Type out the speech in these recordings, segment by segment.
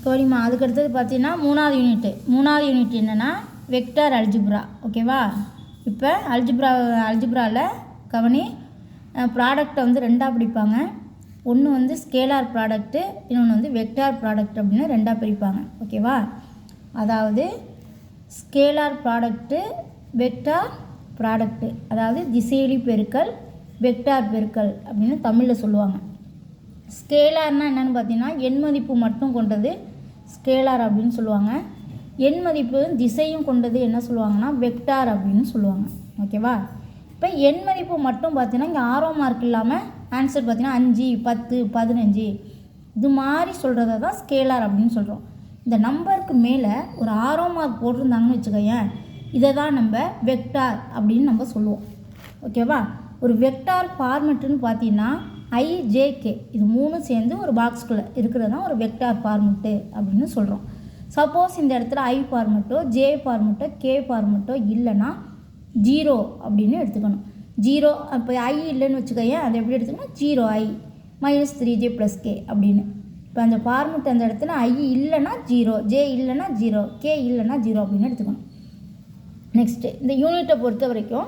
கவனிமா. அதுக்கடுத்தது பார்த்தீங்கன்னா மூணாவது யூனிட் என்னென்னா வெக்டார் அல்ஜிப்ரா. ஓகேவா? இப்போ அல்ஜிப்ராவில் கவனி, ப்ராடக்டை வந்து ரெண்டாக பிரிப்பாங்க. ஒன்று வந்து ஸ்கேலார் ப்ராடக்ட்டு, இன்னொன்று வந்து வெக்டார் ப்ராடக்ட் அப்படின்னு ரெண்டாக பிரிப்பாங்க. ஓகேவா? அதாவது ஸ்கேலார் ப்ராடக்ட்டு, வெக்டார் ப்ராடக்ட்டு, அதாவது திசையிலி பெருக்கல் வெக்டார் பெருக்கல் அப்படின்னு தமிழில் சொல்லுவாங்க. ஸ்கேலார்னால் என்னென்னு பார்த்தீங்கன்னா எண் மதிப்பு மட்டும் கொண்டது ஸ்கேலார் அப்படின்னு சொல்லுவாங்க. எண் மதிப்பு திசையும் கொண்டது என்ன சொல்லுவாங்கன்னா வெக்டார் அப்படின்னு சொல்லுவாங்க. ஓகேவா? இப்போ எண் மதிப்பு மட்டும் பார்த்தீங்கன்னா இங்கே ஆரோ மார்க் இல்லாமல் ஆன்சர் பார்த்தீங்கன்னா 5, 10, 15 இது மாதிரி சொல்கிறத தான் ஸ்கேலார் அப்படின்னு சொல்கிறோம். இந்த நம்பருக்கு மேலே ஒரு ஆரோ மார்க் போட்டிருந்தாங்கன்னு வச்சுக்கோயேன், இதை தான் நம்ம வெக்டார் அப்படின்னு நம்ம சொல்லுவோம். ஓகேவா? ஒரு வெக்டார் ஃபார்மெட்டுன்னு பார்த்தீங்கன்னா IJK இது மூணும் சேர்ந்து ஒரு பாக்ஸ்குள்ளே இருக்கிறது தான் ஒரு வெக்டார் ஃபார்மெட்டு அப்படின்னு சொல்கிறோம். சப்போஸ் இந்த இடத்துல I ஃபார்மெட்டோ J ஃபார்மெட்டோ K ஃபார்மெட்டோ இல்லைன்னா 0 அப்படின்னு எடுத்துக்கணும். 0 அப்போ I இல்லைன்னு வச்சுக்கோயேன், அதை எப்படி எடுத்துக்கணும்? 0I - 3J + K அப்படின்னு. இப்போ அந்த ஃபார்மெட் அந்த இடத்துல I இல்லைன்னா 0, J இல்லைன்னா 0, K இல்லைன்னா 0 அப்படின்னு எடுத்துக்கணும். நெக்ஸ்ட்டு இந்த யூனிட்டை பொறுத்த வரைக்கும்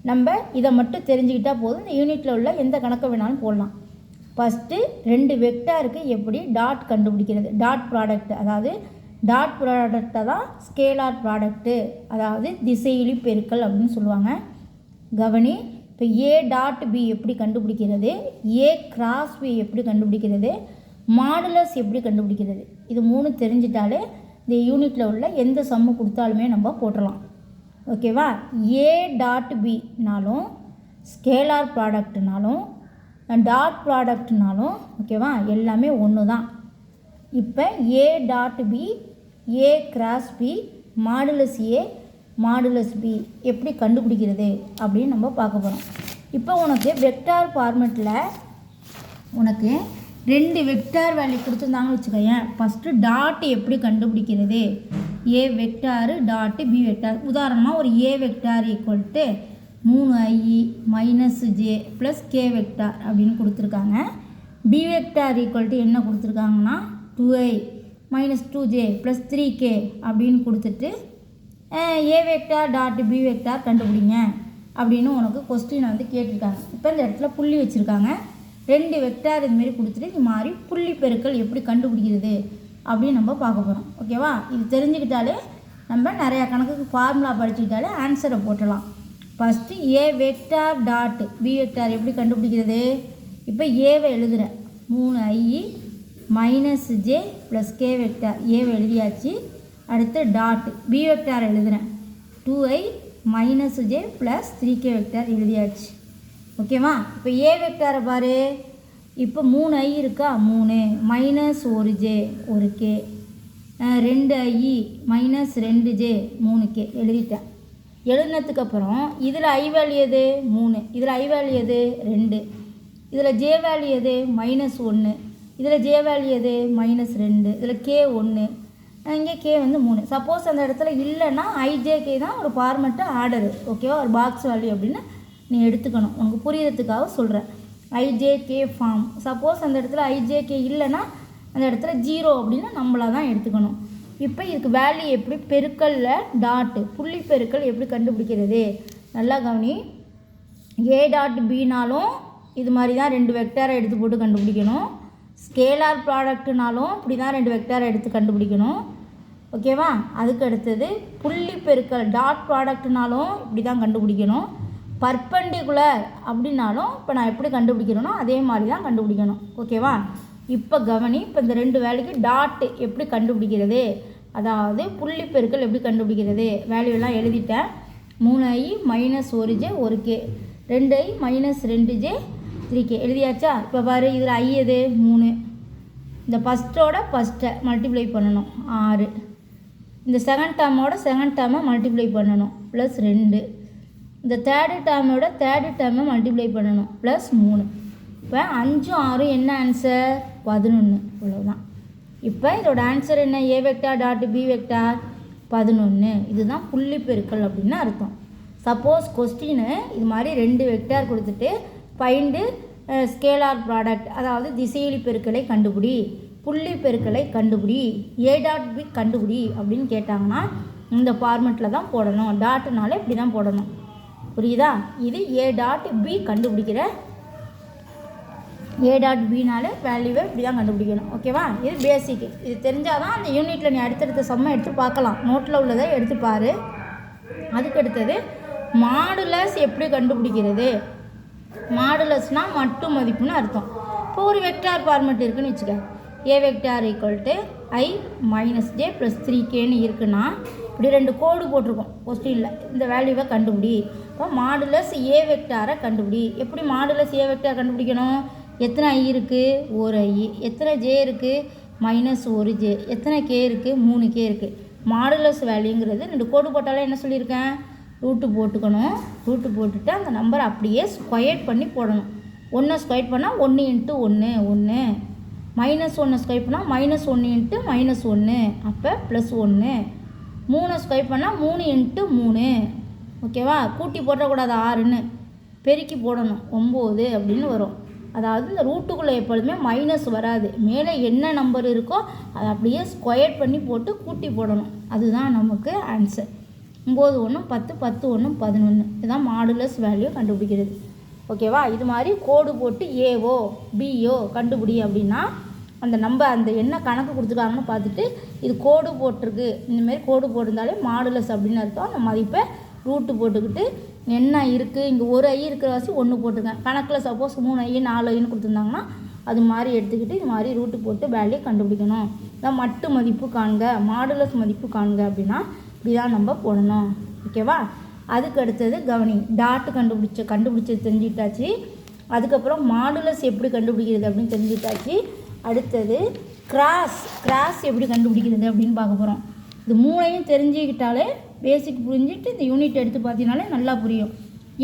நம்ம இதை மட்டும் தெரிஞ்சுக்கிட்டால் போதும். இந்த யூனிட்டில் உள்ள எந்த கணக்கை வேணாலும் போடலாம். ஃபஸ்ட்டு 2 வெக்டாருக்கு எப்படி டாட் கண்டுபிடிக்கிறது, டாட் ப்ராடக்ட், அதாவது டாட் ப்ராடக்டை தான் ஸ்கேலார் ப்ராடக்ட்டு, அதாவது திசையிலி பெருக்கல் அப்படின்னு சொல்லுவாங்க. கவனி, இப்போ A டாட் B எப்படி கண்டுபிடிக்கிறது, A கிராஸ் B எப்படி கண்டுபிடிக்கிறது, மாடுலஸ் எப்படி கண்டுபிடிக்கிறது, இது 3 தெரிஞ்சிட்டாலே இந்த யூனிட்டில் உள்ள எந்த சம்மு கொடுத்தாலுமே நம்ம போட்டுடலாம். ஓகேவா? A டாட் பினாலும் ஸ்கேலார் ப்ராடக்ட்னாலும் டாட் ப்ராடக்ட்னாலும் ஓகேவா எல்லாமே ஒன்று தான். இப்போ A dot B, A cross B, modulus A modulus B எப்படி கண்டுபிடிக்கிறது அப்படின்னு நம்ம பார்க்க போகிறோம். இப்போ உனக்கு வெக்டார் ஃபார்மெட்டில் உனக்கு 2 வெக்டார் வேல்யூ கொடுத்துருந்தாங்கன்னு வச்சுக்கோயேன். ஃபஸ்ட்டு டாட் எப்படி கண்டுபிடிக்கிறது, A vector dot B vector. உதாரணமாக ஒரு A vector equal to 3I - J + K vector அப்படின்னு கொடுத்துருக்காங்க. B வெக்டார் ஈக்குவல் டு என்ன கொடுத்துருக்காங்கன்னா 2I - 2J + 3K அப்படின்னு கொடுத்துட்டு A vector tattoo B vector கண்டுபிடிங்க அப்படின்னு உனக்கு கொஸ்டினை வந்து கேட்டிருக்காங்க. இப்போ இந்த இடத்துல புள்ளி வச்சுருக்காங்க. 2 வெக்டார் இதுமாரி கொடுத்துட்டு இது மாதிரி புள்ளி பெருக்கல் எப்படி கண்டுபிடிக்கிறது அப்படின்னு நம்ம பார்க்க போகிறோம். ஓகேவா? இது தெரிஞ்சுக்கிட்டாலே நம்ம நிறையா கணக்குக்கு ஃபார்முலா படிச்சுக்கிட்டாலே ஆன்சரை போட்டலாம். First A vector dot B vector எப்படி கண்டுபிடிக்கிறது, இப்போ Aவை எழுதுகிறேன் 3I - J + K வெக்டார். Aவை எழுதியாச்சு. அடுத்து டாட் B வெக்டார் எழுதுகிறேன் 2I - J + 3K வெக்டார் எழுதியாச்சு. ஓகேவா? இப்போ A வெக்டாரை பாரு, இப்போ 3I இருக்கா, 3 - 1J 1K, 2I - 2J 3K எழுதிட்டேன். எழுதினதுக்கப்புறம் இதில் I வேல்யூ எது 3, இதில் I வேல்யூ எது 2, இதில் J வேல்யூ எது -1, இதில் J வேல்யூ எது -2, இதில் K 1, இங்கே K வந்து 3. சப்போஸ் அந்த இடத்துல இல்லைன்னா IJK தான் ஒரு ஃபார்மெட்டு ஆர்டரு. ஓகேவா? ஒரு பாக்ஸ் வேல்யூ அப்படின்னு நீ எடுத்துக்கணும். உனக்கு புரியறதுக்காக சொல்கிறேன். IJK form. சப்போஸ் அந்த இடத்துல IJK இல்லைன்னா அந்த இடத்துல 0 அப்படின்னு நம்மளாக தான் எடுத்துக்கணும். இப்போ இதுக்கு வேல்யூ எப்படி பெருக்கல்ல டாட்டு புள்ளி பெருக்கல் எப்படி கண்டுபிடிக்கிறது நல்லா கவனி. A டாட் பினாலும் இது மாதிரி தான் 2 வெக்டாரை எடுத்து போட்டு கண்டுபிடிக்கணும். ஸ்கேலார் ப்ராடக்ட்னாலும் இப்படி தான் 2 வெக்டாரை எடுத்து கண்டுபிடிக்கணும். ஓகேவா? அதுக்கு அடுத்தது புள்ளி பெருக்கல் டாட் ப்ராடக்ட்னாலும் இப்படி தான் கண்டுபிடிக்கணும். பர்பெண்டிகுலர் அப்படின்னாலும் இப்போ நான் எப்படி கண்டுபிடிக்கிறேனோ அதே மாதிரி தான் கண்டுபிடிக்கணும். ஓகேவா? இப்போ கவனி, இப்போ இந்த 2 வேல்யூக்கு டாட் எப்படி கண்டுபிடிக்கிறது, அதாவது புள்ளி பெருக்கல் எப்படி கண்டுபிடிக்கிறது, வேல்யூலாம் எழுதிட்டேன். 3I - 1J 1K, 2I - 2J 3K எழுதியாச்சா? இப்போ பாரு, இதில் I எது 3, இந்த ஃபஸ்ட்டோட ஃபஸ்ட்டை மல்டிப்ளை பண்ணணும் 6, இந்த செகண்ட் டேர்மோட செகண்ட் டேர்மை மல்டிப்ளை பண்ணணும் +2, இந்த தேர்டு டேர்மோட தேர்டு டேர்மை மல்டிப்ளை பண்ணணும் +3. இப்போ 5 6 என்ன ஆன்சர் 11. இவ்வளோதான். இப்போ இதோட ஆன்சர் என்ன, A vector dot B vector 11. இதுதான் புள்ளி பெருக்கல் அப்படின்னு அர்த்தம். சப்போஸ் கொஸ்டின் இது மாதிரி 2 வெக்டார் கொடுத்துட்டு ஃபைண்டு ஸ்கேலார் ப்ராடக்ட், அதாவது திசையிலி பெருக்கலை கண்டுபிடி, புள்ளி பெருக்கலை கண்டுபிடி, ஏ டாட் பி கண்டுபிடி அப்படின்னு கேட்டாங்கன்னா இந்த ஃபார்மெட்டில் தான் போடணும். டாட்டுனாலே இப்படி தான் போடணும். புரியுதா? இது ஏ டாட் பி கண்டுபிடிக்கிற, ஏ டாட் பினாலே வேல்யூவை இப்படி தான் கண்டுபிடிக்கணும். ஓகேவா? இது பேசிக்கு. இது தெரிஞ்சால் தான் அந்த யூனிட்டில் நீ அடுத்தடுத்த சம்மை எடுத்து பார்க்கலாம். நோட்டில் உள்ளதை எடுத்து பாரு. அதுக்கடுத்தது மாடுலஸ் எப்படி கண்டுபிடிக்கிறது? மாடுலஸ்னால் மட்டு மதிப்புன்னு அர்த்தம். இப்போ ஒரு வெக்டார் ஃபார்மெட் இருக்குதுன்னு வச்சுக்க. A vector equal to I - j + 3kன்னு இருக்குன்னா இப்படி 2 கோடு போட்டிருக்கோம் கொஸ்டினில். இந்த வேல்யூவை கண்டுபிடி. இப்போ மாடுலஸ் ஏ வெக்டாரை கண்டுபிடி. எப்படி மாடுலஸ் ஏ வெக்டார் கண்டுபிடிக்கணும்? எத்தனை I இருக்குது? ஒரு I. எத்தனை j இருக்குது? -1j. எத்தனை k இருக்குது? 3k இருக்குது. மாடுலஸ் வேல்யூங்கிறது 2 கோடு போட்டாலே என்ன சொல்லியிருக்கேன்? ரூட்டு போட்டுக்கணும். ரூட்டு போட்டுட்டு அந்த நம்பரை அப்படியே ஸ்கொயர் பண்ணி போடணும். 1 ஸ்கொயர் பண்ணால் 1 × 1 1, -1 ஸ்கொயர் பண்ணால் -1 × -1, அப்போ +1, 3 ஸ்கொயர் பண்ணால் 3 × 3. ஓகேவா? கூட்டி போட்டக்கூடாது 6ன்னு, பெருக்கி போடணும் 9 அப்படின்னு வரும். அதாவது இந்த ரூட்டுக்குள்ளே எப்பொழுதுமே மைனஸ் வராது. மேலே என்ன நம்பர் இருக்கோ அதை அப்படியே ஸ்கொயர் பண்ணி போட்டு கூட்டி போடணும். அதுதான் நமக்கு ஆன்சர். 9 1 10, 10 1 11. இதுதான் மாடுலஸ் வேல்யூ கண்டுபிடிக்கிறது. ஓகேவா? இது மாதிரி கோடு போட்டு ஏஓ பிஓ கண்டுபிடி அப்படின்னா அந்த நம்பர் அந்த என்ன கணக்கு கொடுத்துருக்காங்கன்னு பார்த்துட்டு இது கோடு போட்டிருக்கு, இந்தமாரி கோடு போட்டிருந்தாலே மாடுலஸ் அப்படின்னு அர்த்தம். அந்த மதிப்பை ரூட்டு போட்டுக்கிட்டு என்ன இருக்குது, இங்கே ஒரு ஐ இருக்கிற வாசி 1 போட்டிருக்கேன். கணக்கில் சப்போஸ் 3 ஐ 4 ஐன்னு கொடுத்துருந்தாங்கன்னா அது மாதிரி எடுத்துக்கிட்டு இது மாதிரி ரூட்டு போட்டு வேல்யூ கண்டுபிடிக்கணும். இதான் மட்டு மதிப்பு காண்க, மாடுலஸ் மதிப்பு காண்க அப்படின்னா இப்படி தான் நம்ம போடணும். ஓகேவா? அதுக்கு அடுத்தது கவனி. டாட்டு கண்டுபிடிச்சது தெரிஞ்சுக்கிட்டாச்சு. அதுக்கப்புறம் மாடுலஸ் எப்படி கண்டுபிடிக்கிறது அப்படின்னு தெரிஞ்சுக்கிட்டாச்சு. அடுத்தது கிராஸ் எப்படி கண்டுபிடிக்கிறது அப்படின்னு பார்க்க போகிறோம். இது 3ஐயும் தெரிஞ்சுக்கிட்டாலே பேசிக் புரிஞ்சுட்டு இந்த யூனிட் எடுத்து பார்த்தீங்கனாலே நல்லா புரியும்.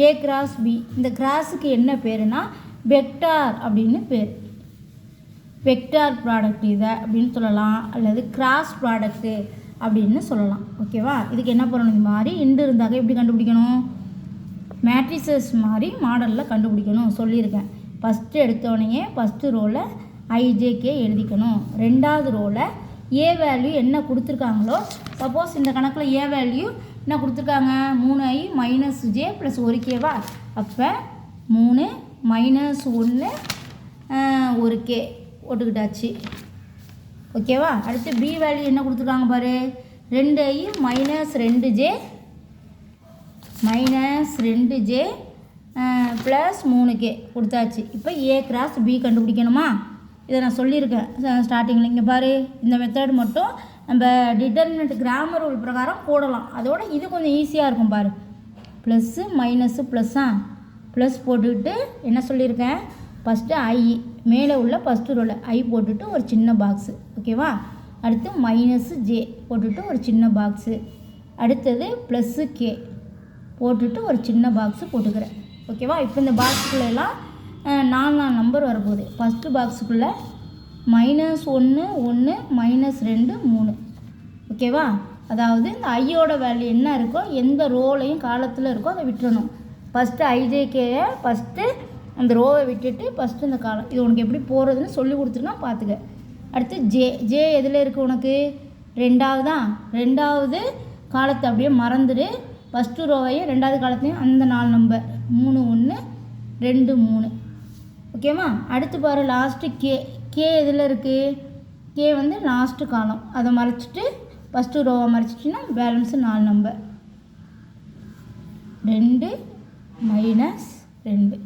ஏ கிராஸ் பி, இந்த கிராஸுக்கு என்ன பேருனா வெக்டார் அப்படின்னு பேர். வெக்டார் ப்ராடக்ட் இதை அப்படின்னு சொல்லலாம், அல்லது கிராஸ் ப்ராடக்ட்டு அப்படின்னு சொல்லலாம். ஓகேவா? இதுக்கு என்ன பண்ணணும்? இந்த மாதிரி இண்டு இருந்தாக்க எப்படி கண்டுபிடிக்கணும்? மேட்ரிசஸ் மாதிரி மாடலில் கண்டுபிடிக்கணும் சொல்லியிருக்கேன். ஃபஸ்ட்டு எடுத்தோடனே ஃபஸ்ட்டு ரோவில் ஐஜேகே எழுதிக்கணும். ரெண்டாவது ரோவில் ஏ வேல்யூ என்ன கொடுத்துருக்காங்களோ, சப்போஸ் இந்த கணக்கில் ஏ வேல்யூ என்ன கொடுத்துருக்காங்க? 3i - j + 1k. அப்போ 3 - 1 1k போட்டுக்கிட்டாச்சு. ஓகேவா? அடுத்து பி வேல்யூ என்ன கொடுத்துருக்காங்க பாரு, 2i - 2j + 3k கொடுத்தாச்சு. இப்போ ஏ கிராஸ் பி கண்டுபிடிக்கணுமா? இதை நான் சொல்லியிருக்கேன் ஸ்டார்டிங்கில். இங்கே பாரு, இந்த மெத்தட் மட்டும் நம்ம டிட்டர்மினன்ட் கிராமர் ரூல் பிரகாரம் போடலாம். அதோட இது கொஞ்சம் ஈஸியாக இருக்கும் பாரு. ப்ளஸ்ஸு மைனஸு ப்ளஸ்ஸா ப்ளஸ் போட்டுக்கிட்டு என்ன சொல்லியிருக்கேன்? ஃபஸ்ட்டு ஐ மேலே உள்ள ஃபஸ்ட்டு ரோவில் ஐ போட்டுட்டு ஒரு சின்ன பாக்ஸு. ஓகேவா? அடுத்து -j போட்டுட்டு ஒரு சின்ன பாக்ஸு. அடுத்தது +k போட்டுட்டு ஒரு சின்ன பாக்ஸு போட்டுக்கிறேன். ஓகேவா? இப்போ இந்த பாக்ஸுக்குள்ளெல்லாம் 4 நம்பர் வரப்போகுது. ஃபஸ்ட்டு பாக்ஸுக்குள்ளே -1 1 -2 3. ஓகேவா? அதாவது இந்த ஐயோட வேல்யூ என்ன இருக்கோ, எந்த ரோலையும் காலத்தில் இருக்கோ அதை விட்டுறணும். ஃபஸ்ட்டு ஐஜேகேயை ஃபஸ்ட்டு அந்த ரோவை விட்டுட்டு ஃபஸ்ட்டு இந்த காலம். இது உனக்கு எப்படி போகிறதுன்னு சொல்லி கொடுத்துருக்கான் பார்த்துக்க. அடுத்து ஜே எதில் இருக்குது உனக்கு? 2வது காலத்தை அப்படியே மறந்துடு. ஃபஸ்ட்டு ரோவையும் 2வது காலத்தையும் அந்த 4 நம்பர் 3 1 2 3. ஓகேவா? அடுத்து பாரு, லாஸ்ட்டு கே எதில் இருக்குது? கே வந்து லாஸ்ட்டு காலம், அதை மறைச்சிட்டு ஃபஸ்ட்டு ரோவை மறைச்சிட்டிங்கன்னா பேலன்ஸு 4 நம்பர் 2 -2.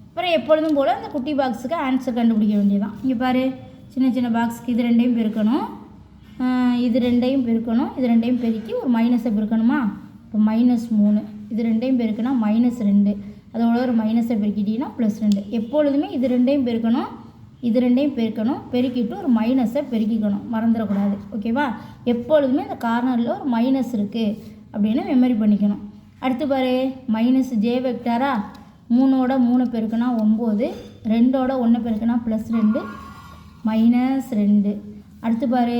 அப்புறம் எப்பொழுதும் போல் அந்த குட்டி பாக்ஸுக்கு ஆன்சர் கண்டுபிடிக்க வேண்டியதான். இங்கே பாரு, சின்ன சின்ன பாக்ஸுக்கு இது 2ஐயும் பெருக்கணும், இது 2ஐயும் பெருக்கணும், இது 2ஐயும் பெருக்கி ஒரு மைனஸை பெருக்கணுமா? இப்போ -3. இது 2ஐயும் பெருக்கினா -2, அதோட ஒரு மைனஸை பெருக்கிட்டிங்கன்னா +2. எப்பொழுதுமே இது 2ஐயும் பெருக்கணும், இது 2ஐயும் பெருக்கணும், பெருக்கிட்டு ஒரு மைனஸை பெருக்கிக்கணும், மறந்துடக்கூடாது. ஓகேவா? எப்பொழுதுமே இந்த கார்னரில் ஒரு மைனஸ் இருக்குது அப்படின்னு மெமரி பண்ணிக்கணும். அடுத்து பாரு, -j வெக்டாரா, 3ஓட 3 பெருக்குனா 9, 2ஓட 1 பெருக்குனா +2 -2. அடுத்து பாரு,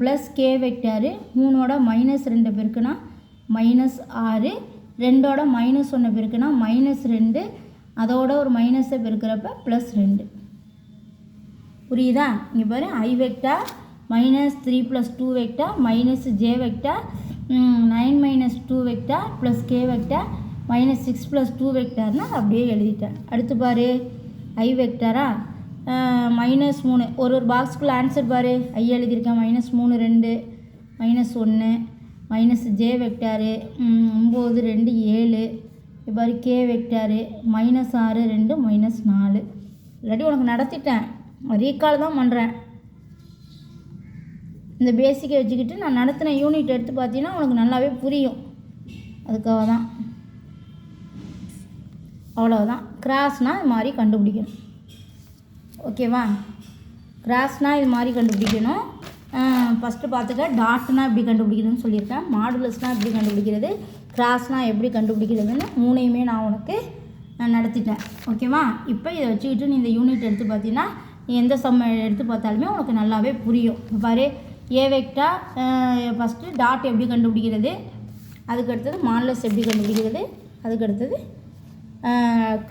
+k வெக்டாரு, 3ஓட -2 பெருக்குனா -6, 2ஓட -1 பெருக்குனா -2, அதோட ஒரு மைனஸை பெருக்கிறப்ப +2. புரியுதா? இங்கே பாரு I vector -3 + 2 vector -j vector 9 - 2 vector +k vector -6 + 2 வெக்டார்னா அப்படியே எழுதிட்டேன். அடுத்து பாரு I வெக்டாரா -3 ஒரு பாக்ஸ்க்குள்ளே ஆன்சர் பாரு. I எழுதியிருக்கேன் -3 2 -1 -j வெக்டாரு 9 2 7 பாரு k வெக்டாரு -6 2 -4. இல்லாட்டி உனக்கு நடத்திட்டேன், ரீகால் தான் பண்ணுறேன். இந்த பேசிக்கை வச்சுக்கிட்டு நான் நடத்தின யூனிட் எடுத்து பார்த்தீங்கன்னா உனக்கு நல்லாவே புரியும். அதுக்காக தான். அவ்வளோதான். கிராஸ்னால் இது மாதிரி கண்டுபிடிக்கணும். ஓகேவா? கிராஸ்னால் இது மாதிரி கண்டுபிடிக்கணும். ஃபஸ்ட்டு பார்த்துக்க டாட்னால் எப்படி கண்டுபிடிக்கிறதுன்னு சொல்லியிருக்கேன். மாடுலஸ்னால் எப்படி கண்டுபிடிக்கிறது, கிராஸ்னால் எப்படி கண்டுபிடிக்கிறதுன்னு 3யுமே நான் உனக்கு நடத்திட்டேன். ஓகேவா? இப்போ இதை வச்சுக்கிட்டு நீ இந்த யூனிட் எடுத்து பார்த்தீங்கன்னா நீ எந்த சம் எடுத்து பார்த்தாலுமே உனக்கு நல்லாவே புரியும். பாரு ஏ வெக்டார் ஃபஸ்ட்டு டாட் எப்படி கண்டுபிடிக்கிறது, அதுக்கடுத்தது மாடுலஸ் எப்படி கண்டுபிடிக்கிறது, அதுக்கடுத்தது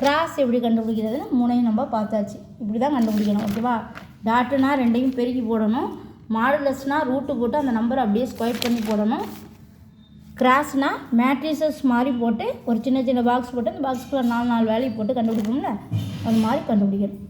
கிராஸ் எப்படி கண்டுபிடிக்கிறதுன்னு 3யும் நம்ம பார்த்தாச்சு. இப்படி தான் கண்டுபிடிக்கணும். ஓகேவா? டாட்டுனா 2யும் பெருக்கி போடணும். மாடுலஸ்னால் ரூட்டு போட்டு அந்த நம்பரை அப்படியே ஸ்கொயர் பண்ணி போடணும். கிராஸ்னால் மேட்ரிசஸ் மாதிரி போட்டு ஒரு சின்ன சின்ன பாக்ஸ் போட்டு அந்த பாக்ஸ்க்குள்ளே 4 வேல்யூ போட்டு கண்டுபிடிப்போம்ல, அது மாதிரி கண்டுபிடிக்கணும்.